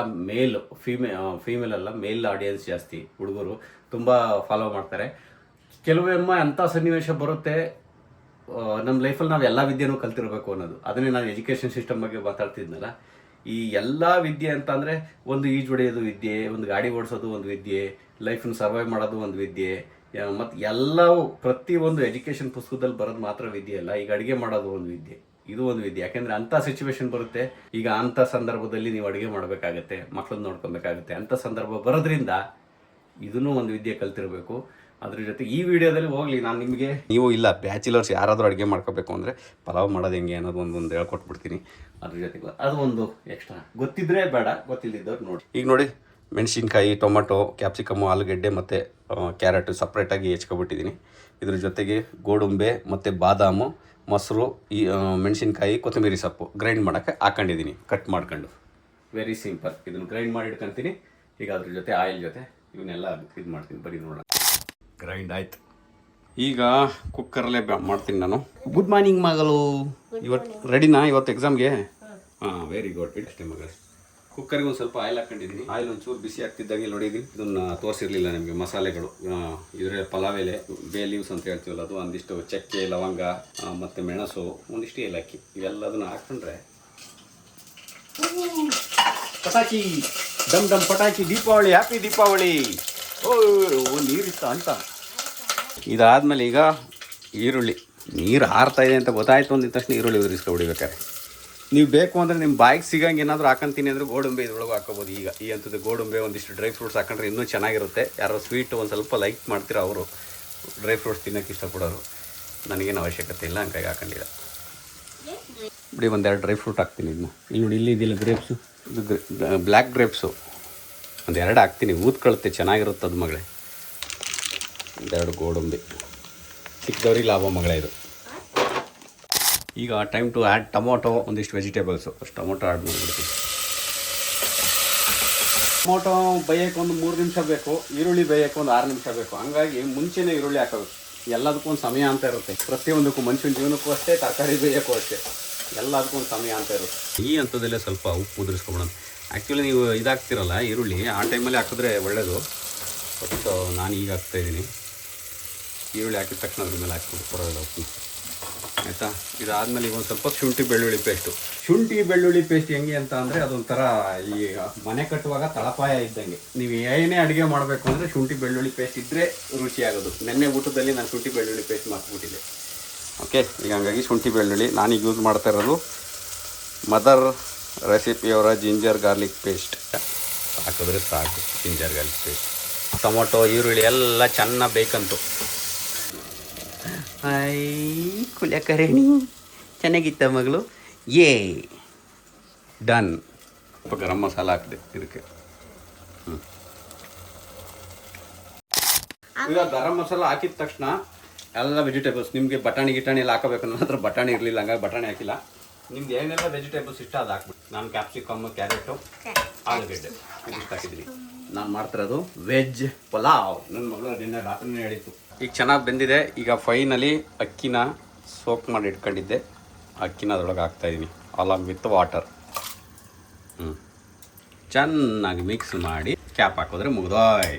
ಫೀಮೇಲ್ ಅಲ್ಲ, ಮೇಲ್ ಆಡಿಯನ್ಸ್ ಜಾಸ್ತಿ. ಹುಡುಗರು ತುಂಬ ಫಾಲೋ ಮಾಡ್ತಾರೆ. ಕೆಲವೊಮ್ಮೆ ಅಂಥ ಸನ್ನಿವೇಶ ಬರುತ್ತೆ, ನಮ್ಮ ಲೈಫಲ್ಲಿ ನಾವು ಎಲ್ಲ ವಿದ್ಯೆನೂ ಕಲ್ತಿರಬೇಕು ಅನ್ನೋದು. ಅದನ್ನೇ ನಾನು ಎಜುಕೇಷನ್ ಸಿಸ್ಟಮ್ ಬಗ್ಗೆ ಮಾತಾಡ್ತಿದ್ನಲ್ಲ. ಈ ಎಲ್ಲ ವಿದ್ಯೆ ಅಂತ ಅಂದರೆ ಒಂದು ಈಜು ಹೊಡೆಯೋದು ವಿದ್ಯೆ, ಒಂದು ಗಾಡಿ ಓಡಿಸೋದು ಒಂದು ವಿದ್ಯೆ, ಲೈಫನ್ನು ಸರ್ವೈವ್ ಮಾಡೋದು ಒಂದು ವಿದ್ಯೆ, ಮತ್ತು ಎಲ್ಲವೂ ಪ್ರತಿಯೊಂದು ಎಜುಕೇಷನ್ ಪುಸ್ತಕದಲ್ಲಿ ಬರೋದು ಮಾತ್ರ ವಿದ್ಯೆ ಅಲ್ಲ. ಈಗ ಅಡುಗೆ ಮಾಡೋದು ಒಂದು ವಿದ್ಯೆ, ಇದು ಒಂದು ವಿದ್ಯೆ. ಯಾಕೆಂದರೆ ಅಂಥ ಸಿಚುವೇಶನ್ ಬರುತ್ತೆ. ಈಗ ಅಂಥ ಸಂದರ್ಭದಲ್ಲಿ ನೀವು ಅಡುಗೆ ಮಾಡಬೇಕಾಗತ್ತೆ, ಮಕ್ಕಳನ್ನ ನೋಡ್ಕೊಬೇಕಾಗತ್ತೆ. ಅಂಥ ಸಂದರ್ಭ ಬರೋದ್ರಿಂದ ಇದನ್ನೂ ಒಂದು ವಿದ್ಯೆ ಕಲ್ತಿರಬೇಕು. ಅದ್ರ ಜೊತೆ ಈ ವಿಡಿಯೋದಲ್ಲಿ ಹೋಗಲಿ ನಾನು ನಿಮಗೆ, ನೀವು ಇಲ್ಲ ಬ್ಯಾಚುಲರ್ಸ್ ಯಾರಾದರೂ ಅಡುಗೆ ಮಾಡ್ಕೋಬೇಕು ಅಂದರೆ ಪಲಾವ್ ಮಾಡೋದು ಹೆಂಗೆ ಅನ್ನೋದು ಒಂದು ಹೇಳ್ಕೊಟ್ಬಿಡ್ತೀನಿ. ಅದ್ರ ಜೊತೆಗೆ ಅದು ಒಂದು ಎಕ್ಸ್ಟ್ರಾ ಗೊತ್ತಿದ್ರೆ ಬೇಡ, ಗೊತ್ತಿಲ್ಲದಿದ್ದವ್ರು ನೋಡಿ. ಈಗ ನೋಡಿ, ಮೆಣಸಿನ್ಕಾಯಿ, ಟೊಮಟೊ, ಕ್ಯಾಪ್ಸಿಕಮ್ಮು, ಆಲೂಗೆಡ್ಡೆ ಮತ್ತು ಕ್ಯಾರೆಟು ಸಪ್ರೇಟಾಗಿ ಹೆಚ್ಕೊಬಿಟ್ಟಿದ್ದೀನಿ. ಇದ್ರ ಜೊತೆಗೆ ಗೋಡಂಬೆ ಮತ್ತು ಬಾದಾಮು, ಮೊಸರು, ಈ ಮೆಣಸಿನ್ಕಾಯಿ, ಕೊತ್ತಂಬರಿ ಸೊಪ್ಪು ಗ್ರೈಂಡ್ ಮಾಡೋಕ್ಕೆ ಹಾಕೊಂಡಿದ್ದೀನಿ, ಕಟ್ ಮಾಡ್ಕೊಂಡು. Very simple. ಇದನ್ನು ಗ್ರೈಂಡ್ ಮಾಡಿ ಇಟ್ಕೊತೀನಿ. ಈಗ ಅದ್ರ ಜೊತೆ ಆಯಿಲ್ ಜೊತೆ ಇವನ್ನೆಲ್ಲ ಇದು ಮಾಡ್ತೀನಿ. ಬರೀ ನೋಡೋಣ. ಗ್ರೈಂಡ್ ಆಯ್ತು. ಈಗ ಕುಕ್ಕರಲ್ಲೇ ಮಾಡ್ತೀನಿ ನಾನು. ಗುಡ್ ಮಾರ್ನಿಂಗ್ ಮಗಳು. ಇವತ್ತು ರೆಡಿನಾ ಇವತ್ತು ಎಕ್ಸಾಮ್ಗೆ? ಹಾಂ, ವೆರಿ ಗುಡ್. ಇಷ್ಟೇ ಮಗಳು. ಕುಕ್ಕರ್ಗೆ ಒಂದು ಸ್ವಲ್ಪ ಆಯಿಲ್ ಹಾಕೊಂಡಿದ್ದೀನಿ. ಆಯಿಲ್ ಒಂಚೂರು ಬಿಸಿ ಆಗ್ತಿದ್ದಂಗೆ ನೋಡಿದ್ದೀನಿ. ಇದನ್ನು ತೋರಿಸಿರಲಿಲ್ಲ ನಿಮಗೆ ಮಸಾಲೆಗಳು. ಇದರ ಪಲಾವ್ ಎಲೆ, ಬೇ ಲೀವ್ಸ್ ಅಂತ ಹೇಳ್ತೀವಲ್ಲ ಅದು, ಒಂದಿಷ್ಟು ಚಕ್ಕೆ, ಲವಂಗ ಮತ್ತು ಮೆಣಸು, ಒಂದಿಷ್ಟು ಏಲಕ್ಕಿ, ಇವೆಲ್ಲದನ್ನು ಹಾಕ್ಕೊಂಡ್ರೆ ಪಟಾಕಿ, ಡಮ್ ಡಮ್ ಪಟಾಕಿ. ದೀಪಾವಳಿ, ಹ್ಯಾಪಿ ದೀಪಾವಳಿ. ನೀರಿತ್ತ ಅಂತ. ಇದಾದಮೇಲೆ ಈಗ ಈರುಳ್ಳಿ, ನೀರು ಹಾರ್ತಾ ಇದೆ ಅಂತ ಗೊತ್ತಾಯ್ತು ಅಂದಿದ ತಕ್ಷಣ ಈರುಳ್ಳಿ ಉದುರಿಸ್ಕೊ ಹೊಡಿಬೇಕಾರೆ. ನೀವು ಬೇಕು ಅಂದರೆ ನಿಮ್ಮ ಬಾಯಿಗೆ ಸಿಗಂಗೆ ಏನಾದರೂ ಹಾಕೊಂತೀನಿ ಅಂದರೆ ಗೋಡಂಬಿ ಇದ್ರೊಳಗೆ ಹಾಕೋಬೋದು. ಈಗ ಈ ಅಂಥದ್ದು ಗೋಡಂಬಿ, ಒಂದಿಷ್ಟು ಡ್ರೈ ಫ್ರೂಟ್ಸ್ ಹಾಕೊಂಡ್ರೆ ಇನ್ನೂ ಚೆನ್ನಾಗಿರುತ್ತೆ. ಯಾರೋ ಸ್ವೀಟ್ ಒಂದು ಸ್ವಲ್ಪ ಲೈಕ್ ಮಾಡ್ತೀರ ಅವರು, ಡ್ರೈ ಫ್ರೂಟ್ಸ್ ತಿನ್ನೋಕ್ಕೆ ಇಷ್ಟಪಡೋರು. ನನಗೇನು ಅವಶ್ಯಕತೆ ಇಲ್ಲ, ಹಂಗಾಗಿ ಹಾಕೊಂಡಿಲ್ಲ. ಬಿಡಿ, ಒಂದೆರಡು ಡ್ರೈ ಫ್ರೂಟ್ ಹಾಕ್ತೀನಿ. ಇದನ್ನ ನೋಡಿ, ಇಲ್ಲಿ ಇದಿಲ್ಲ ಗ್ರೇಪ್ಸು, ಇದು ಬ್ಲ್ಯಾಕ್ ಗ್ರೇಪ್ಸು ಒಂದೆರಡು ಹಾಕ್ತೀನಿ. ಊದ್ಕೊಳುತ್ತೆ, ಚೆನ್ನಾಗಿರುತ್ತೆ ಅದು ಮಗಳೇ. ಒಂದೆರಡು ಗೋಡಂಬಿ, ಚಿಕ್ಕದವ್ರಿಗೆ ಲಾಭ ಮಗಳೇ ಇದು. ಈಗ ಟೈಮ್ ಟು ಆ್ಯಡ್ ಟೊಮೊಟೊ, ಒಂದಿಷ್ಟು ವೆಜಿಟೇಬಲ್ಸು. ಫಸ್ಟ್ ಟೊಮೊಟೊ ಆ್ಯಡ್ ಮಾಡಿಬಿಡ್ತೀನಿ. ಟೊಮೊಟೊ ಬೇಯಕ್ಕೆ ಒಂದು 3 ನಿಮಿಷ ಬೇಕು, ಈರುಳ್ಳಿ ಬೇಯಕ್ಕೆ ಒಂದು 6 ನಿಮಿಷ ಬೇಕು. ಹಂಗಾಗಿ ಮುಂಚೆನೇ ಈರುಳ್ಳಿ ಹಾಕೋದು. ಎಲ್ಲದಕ್ಕೂ ಒಂದು ಸಮಯ ಅಂತ ಇರುತ್ತೆ. ಪ್ರತಿಯೊಂದಕ್ಕೂ, ಮನುಷ್ಯನ ಜೀವನಕ್ಕೂ ಅಷ್ಟೇ, ತರಕಾರಿ ಬೇಯೋಕ್ಕೂ ಅಷ್ಟೇ, ಎಲ್ಲದಕ್ಕೂ ಒಂದು ಸಮಯ ಅಂತ ಇರುತ್ತೆ. ಈ ಹಂತದಲ್ಲೇ ಸ್ವಲ್ಪ ಉಪ್ಪು ಉದುರಿಸ್ಕೊಬಿಡೋಣ. ಆ್ಯಕ್ಚುಲಿ ನೀವು ಇದಾಗ್ತಿರಲ್ಲ ಈರುಳ್ಳಿ, ಆ ಟೈಮಲ್ಲಿ ಹಾಕಿದ್ರೆ ಒಳ್ಳೆಯದು. ಬಟ್ ನಾನು ಈಗ ಹಾಕ್ತಾಯಿದ್ದೀನಿ. ಈರುಳ್ಳಿ ಹಾಕಿದ ತಕ್ಷಣ ಅದ್ರ ಮೇಲೆ ಹಾಕ್ಬಿಟ್ಟು ಪರವಾಗಿಲ್ಲ ಉಪ್ಪು, ಆಯಿತಾ. ಇದಾದಮೇಲೆ ಈಗ ಒಂದು ಸ್ವಲ್ಪ ಶುಂಠಿ ಬೆಳ್ಳುಳ್ಳಿ ಪೇಸ್ಟು. ಶುಂಠಿ ಬೆಳ್ಳುಳ್ಳಿ ಪೇಸ್ಟ್ ಹೆಂಗೆ ಅಂತ ಅಂದರೆ ಅದೊಂಥರ ಈ ಮನೆ ಕಟ್ಟುವಾಗ ತಳಪಾಯ ಇದ್ದಂಗೆ. ನೀವು ಏನೇ ಅಡುಗೆ ಮಾಡಬೇಕು ಅಂದರೆ ಶುಂಠಿ ಬೆಳ್ಳುಳ್ಳಿ ಪೇಸ್ಟ್ ಇದ್ದರೆ ರುಚಿಯಾಗೋದು. ನೆನ್ನೆ ಊಟದಲ್ಲಿ ನಾನು ಶುಂಠಿ ಬೆಳ್ಳುಳ್ಳಿ ಪೇಸ್ಟ್ ಮಾಡ್ಬಿಟ್ಟಿದ್ದೆ. ಓಕೆ, ಈಗ ಹಂಗಾಗಿ ಶುಂಠಿ ಬೆಳ್ಳುಳ್ಳಿ ನಾನೀಗ ಯೂಸ್ ಮಾಡ್ತಾ ಇರೋದು ಮದರ್ ರೆಸಿಪಿಯವರ ಜಿಂಜರ್ ಗಾರ್ಲಿಕ್ ಪೇಸ್ಟ್ ಹಾಕಿದ್ರೆ ಸಾಕು. ಜಿಂಜರ್ ಗಾರ್ಲಿಕ್ ಪೇಸ್ಟ್, ಟೊಮೊಟೊ, ಈರುಳ್ಳಿ ಎಲ್ಲ ಚೆನ್ನಾಗಿ ಬೇಕಂತು. ಕುಲಕರ್ಣಿ ಚೆನ್ನಾಗಿತ್ತ ಮಗಳು. ಡನ್. ಸ್ವಲ್ಪ ಗರಂ ಮಸಾಲ ಹಾಕಿದೆ ಇದಕ್ಕೆ. ಈಗ ಗರಂ ಮಸಾಲ ಹಾಕಿದ ತಕ್ಷಣ ಎಲ್ಲ ವೆಜಿಟೇಬಲ್ಸ್, ನಿಮಗೆ ಬಟಾಣಿ ಗಿಟಾಣಿ ಎಲ್ಲ ಹಾಕಬೇಕು. ನನ್ನ ಹತ್ರ ಬಟಾಣಿ ಇರಲಿಲ್ಲ, ಹಂಗಾಗಿ ಬಟಾಣಿ ಹಾಕಿಲ್ಲ. ನಿಮ್ಗೆ ಏನೆಲ್ಲ ವೆಜಿಟೇಬಲ್ಸ್ ಇಷ್ಟ ಅದು ಹಾಕ್ಬಿಟ್ಟು. ನಾನು ಕ್ಯಾಪ್ಸಿಕಮ್, ಕ್ಯಾರೆಟು, ಆಲೂಗೆಡ್ಡೆ ಇದಿಷ್ಟು ಹಾಕಿದ್ದೀನಿ. ನಾನು ಮಾಡ್ತಿರೋದು ವೆಜ್ ಪಲಾವ್. ನನ್ನ ಮಗಳು ಅದನ್ನ ರಾತ್ರಿನೇ ಹೇಳಿತ್ತು. ಈಗ ಚೆನ್ನಾಗಿ ಬೆಂದಿದೆ. ಈಗ ಫೈನಲಿ ಅಕ್ಕಿನ ಸೋಕ್ ಮಾಡಿ ಇಟ್ಕೊಂಡಿದ್ದೆ, ಅಕ್ಕಿನ ಅದರೊಳಗೆ ಹಾಕ್ತಾಯಿದ್ದೀನಿ ಅಲಾಂಗ್ ವಿತ್ ವಾಟರ್. ಚೆನ್ನಾಗಿ ಮಿಕ್ಸ್ ಮಾಡಿ ಕ್ಯಾಪ್ ಹಾಕಿದ್ರೆ ಮುಗ್ದೋಯ್.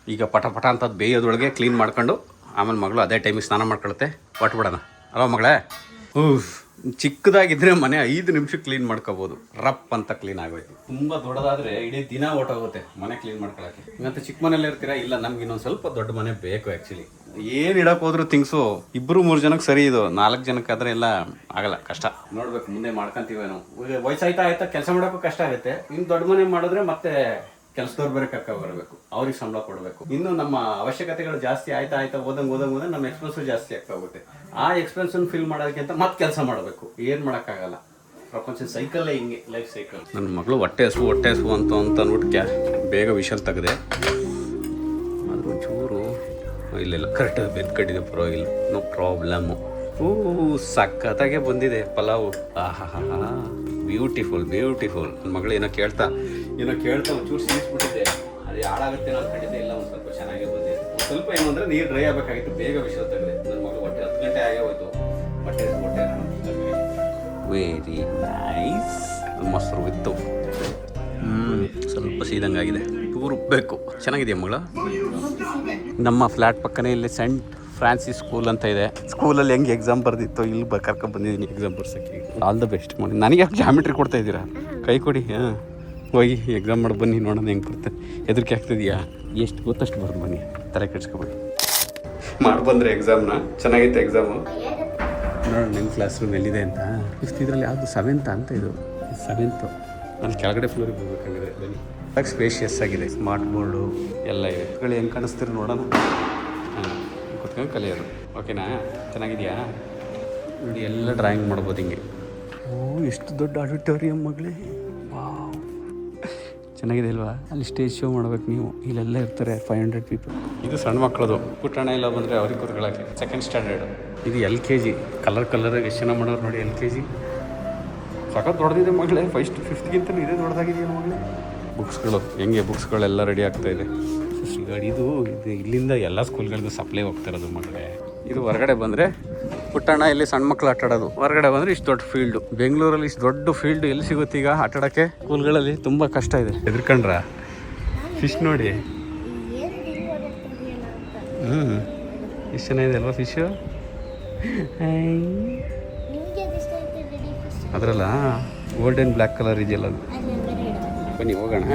ಈಗ ಪಟ ಪಟ ಅಂತದ್ದು ಬೇಯೋದ್ರೊಳಗೆ ಕ್ಲೀನ್ ಮಾಡ್ಕೊಂಡು ಆಮೇಲೆ ಮಗಳು ಅದೇ ಟೈಮಿಗೆ ಸ್ನಾನ ಮಾಡ್ಕೊಳುತ್ತೆ. ಬಿಡೋಣ ಅಲ್ವ ಮಗಳೇ? ಚಿಕ್ಕದಾಗಿದ್ದರೆ ಮನೆ 5 ನಿಮಿಷಕ್ಕೆ ಕ್ಲೀನ್ ಮಾಡ್ಕೋಬೋದು, ರಪ್ ಅಂತ ಕ್ಲೀನ್ ಆಗೋಯ್ತು. ತುಂಬ ದೊಡ್ಡದಾದರೆ ಇಡೀ ದಿನ ಹೊಟ್ಟೋಗುತ್ತೆ ಮನೆ ಕ್ಲೀನ್ ಮಾಡ್ಕೊಳ್ಳೋಕ್ಕೆ. ಮತ್ತು ಚಿಕ್ಕ ಮನೇಲಿ ಇರ್ತೀರಾ, ಇಲ್ಲ ನಮ್ಗೆ ಇನ್ನೊಂದು ಸ್ವಲ್ಪ ದೊಡ್ಡ ಮನೆ ಬೇಕು. ಆ್ಯಕ್ಚುಲಿ ಏನು ಇಡಕ್ಕೆ ಹೋದ್ರು ಥಿಂಗ್ಸು 2-3 ಜನಕ್ಕೆ ಸರಿ, ಇದು 4 ಜನಕ್ಕಾದರೆ ಎಲ್ಲ ಆಗಲ್ಲ, ಕಷ್ಟ. ನೋಡ್ಬೇಕು ಮುಂದೆ ಮಾಡ್ಕೊಂತೀವೇನೋ. ವಯಸ್ಸಾಯ್ತಾ ಕೆಲಸ ಮಾಡೋಕ್ಕೂ ಕಷ್ಟ ಆಗುತ್ತೆ. ಇನ್ನು ದೊಡ್ಡ ಮನೆ ಮಾಡಿದ್ರೆ ಮತ್ತೆ ಕೆಲಸದವ್ರು ಬೇರೆ ಕರ್ಕ ಬರಬೇಕು, ಅವ್ರಿಗೆ ಸಂಬಳ ಕೊಡಬೇಕು. ಇನ್ನು ನಮ್ಮ ಅವಶ್ಯಕತೆಗಳು ಜಾಸ್ತಿ ಆಯ್ತಾ ಓದಂಗೆ ನಮ್ಮ ಎಕ್ಸ್ಪೆನ್ಸು ಜಾಸ್ತಿ ಆಗ್ತಾ ಹೋಗುತ್ತೆ. ಆ ಎಕ್ಸ್ಪೆನ್ಸನ್ನು ಫಿಲ್ ಮಾಡೋದಕ್ಕಿಂತ ಮತ್ತೆ ಕೆಲಸ ಮಾಡಬೇಕು. ಏನು ಮಾಡೋಕ್ಕಾಗಲ್ಲ. ಪ್ರಪಂಚ ಸೈಕಲ್ಲೇ ಹಿಂಗೆ ಲೈಫ್ ಸೈಕಲ್. ನನ್ನ ಮಗಳು ಹೊಟ್ಟೆ ಹಸು ಅಂತ ಅಂದ್ಬಿಟ್ಟು ಬೇಗ ವಿಷಲ್ ತೆಗೆದೆ. ಅದು ಒಂಚೂರು ಇಲ್ಲ ಕರೆಕ್ಟಾಗಿ ಬೆದ್ದು ಕಟ್ಟಿದೆ, ಪರವಾಗಿಲ್ಲ, ನೋ ಪ್ರಾಬ್ಲಮ್ಮು. ಸಖತ್ತಾಗೆ ಬಂದಿದೆ ಪಲಾವು. ಬ್ಯೂಟಿಫುಲ್. ನನ್ನ ಮಗಳು ಏನೋ ಕೇಳ್ತಾ ಒಂಚೂರು ಸೀರಿಸ್ಬಿಟ್ಟಿದ್ದೆ, ಅದು ಹಾಳಾಗುತ್ತೆ ನಾನು ಖಂಡಿತ ಇಲ್ಲ. ಒಂದು ಸ್ವಲ್ಪ ಚೆನ್ನಾಗೇ ಬಂದಿದೆ. ಸ್ವಲ್ಪ ಏನು ಅಂದರೆ ನೀರು ಡ್ರೈ ಆಗಬೇಕಾಗಿತ್ತು, ಬೇಗ ವಿಷಲ್ ತೆಗೆದೆ. ನನ್ನ ಮಗಳು ಹೊಟ್ಟೆ 10 ಗಂಟೆ ಆಗೇ ಹೋಯ್ತು. ಹೊಟ್ಟೆ ವೆರಿ ನೈಸ್. ಮೊಸರು ಇತ್ತು, ಸ್ವಲ್ಪ ಸೀದಂಗಾಗಿದೆ, ರುಬ್ಬೇಕು. ಚೆನ್ನಾಗಿದೆಯಾ ಮಗಳ? ನಮ್ಮ ಫ್ಲ್ಯಾಟ್ ಪಕ್ಕನೇ ಇಲ್ಲಿ ಸೆಂಟ್ ಫ್ರಾನ್ಸಿಸ್ ಸ್ಕೂಲ್ ಅಂತ ಇದೆ. ಸ್ಕೂಲಲ್ಲಿ ಹೆಂಗೆ ಎಕ್ಸಾಮ್ ಬರ್ದಿತ್ತು ಇಲ್ಲಿ ಕರ್ಕೊಂಡು ಬಂದಿದ್ದೀನಿ ಎಕ್ಸಾಮ್ ಬರ್ಸೋಕ್ಕೆ. ಆಲ್ ದ ಬೆಸ್ಟ್ ಮಾಡಿ. ನನಗೆ ಯಾಕೆ ಜಾಮಿಟ್ರಿ ಕೊಡ್ತಾ ಇದ್ದೀರಾ? ಕೈ ಕೊಡಿ. ಹೋಗಿ ಎಕ್ಸಾಮ್ ಮಾಡಿ ಬನ್ನಿ, ನೋಡೋಣ ಹೆಂಗೆ ಬರುತ್ತೆ. ಹೆದರಿಕೆ ಆಗ್ತಿದೆಯಾ? ಎಷ್ಟು ಗೊತ್ತಷ್ಟು ಬರ್ದು ಬನ್ನಿ, ತಲೆ ಕೆಡ್ಸ್ಕೊಬೇಡಿ. ಮಾಡಿ ಬಂದರೆ ಎಕ್ಸಾಮ್ನ. ಚೆನ್ನಾಗಿತ್ತು ಎಕ್ಸಾಮು. ನೋಡೋಣ ನಿಮ್ಮ ಕ್ಲಾಸ್ ರೂಮ್ ಎಲ್ಲಿದೆ ಅಂತ. 5th ಇದರಲ್ಲಿ ಯಾವುದು 7th ಅಂತ ಇದು 7th. ನಾನು ಕೆಳಗಡೆ ಫ್ಲೋರಿಗೆ ಹೋಗ್ಬೇಕಾಗಿದೆ. ಬನ್ನಿ. ಸ್ಪೇಷಿಯಸ್ ಆಗಿದೆ, ಸ್ಮಾರ್ಟ್ ಬೋರ್ಡು ಎಲ್ಲ ಇದೆ. ಹೆಂಗೆ ಕಾಣಿಸ್ತೀರಿ ನೋಡೋಣ. ಕುತ್ಕೊಂಡು ಕಲಿಯೋದು. ಓಕೆನಾ? ಚೆನ್ನಾಗಿದೆಯಾ? ನೋಡಿ, ಎಲ್ಲ ಡ್ರಾಯಿಂಗ್ ಮಾಡ್ಬೋದು ಹಿಂಗೆ. ಎಷ್ಟು ದೊಡ್ಡ ಆಡಿಟೋರಿಯಂ ಮಗಳೇ. ವಾವ್, ಚೆನ್ನಾಗಿದೆ ಅಲ್ವಾ? ಅಲ್ಲಿ ಸ್ಟೇಜ್ ಶೋ ಮಾಡ್ಬೇಕು ನೀವು. ಇಲ್ಲೆಲ್ಲ ಇರ್ತಾರೆ 500 ಪೀಪಲ್. ಇದು ಸಣ್ಣ ಮಕ್ಕಳದು. ಪುಟ್ಟಣ ಎಲ್ಲ ಬಂದರೆ ಅವ್ರಿಗೆ ಕೂತ್ಕೊಳ್ಳೋಕ್ಕೆ. 2nd standard. ಇದು LKG. ಕಲರ್ ಎಷ್ಟು ಚೆನ್ನಾಗಿ ಮಾಡೋರು ನೋಡಿ. LKG ಸಖತ್ ದೊಡ್ಡದಿದೆ ಮಗಳೇ. 1st to 5th ಇದೇ ದೊಡ್ಡದಾಗಿದೆಯಾ ಮಗಳೇ. ಬುಕ್ಸ್ಗಳೆಲ್ಲ ರೆಡಿ ಆಗ್ತಾ ಇದೆ. ಇದು ಇಲ್ಲಿಂದ ಎಲ್ಲ ಸ್ಕೂಲ್ಗಳಿಗೂ ಸಪ್ಲೈ ಹೋಗ್ತಿರೋದು ಮಗಳೇ. ಇದು ಹೊರಗಡೆ ಬಂದರೆ ಪುಟ್ಟಣ್ಣ ಇಲ್ಲಿ ಸಣ್ಣ ಮಕ್ಕಳು ಆಟಾಡೋದು. ಹೊರಗಡೆ ಬಂದರೆ ಇಷ್ಟು ದೊಡ್ಡ ಫೀಲ್ಡು. ಬೆಂಗಳೂರಲ್ಲಿ ಇಷ್ಟು ದೊಡ್ಡ ಫೀಲ್ಡ್ ಎಲ್ಲಿ ಸಿಗುತ್ತೆ ಈಗ ಆಟಾಡೋಕ್ಕೆ? ಸ್ಕೂಲ್ಗಳಲ್ಲಿ ತುಂಬ ಕಷ್ಟ ಇದೆ. ಹೆದರ್ಕೊಂಡ್ರ? ಫಿಶ್ ನೋಡಿ, ಎಷ್ಟು ಚೆನ್ನಾಗಿದೆ ಅಲ್ವಾ ಫಿಶು? ಅದರಲ್ಲ ಗೋಲ್ಡನ್ ಬ್ಲ್ಯಾಕ್ ಕಲರ್ ಇದೆಯಲ್ಲ ಅದು. ಬನ್ನಿ ಹೋಗೋಣ.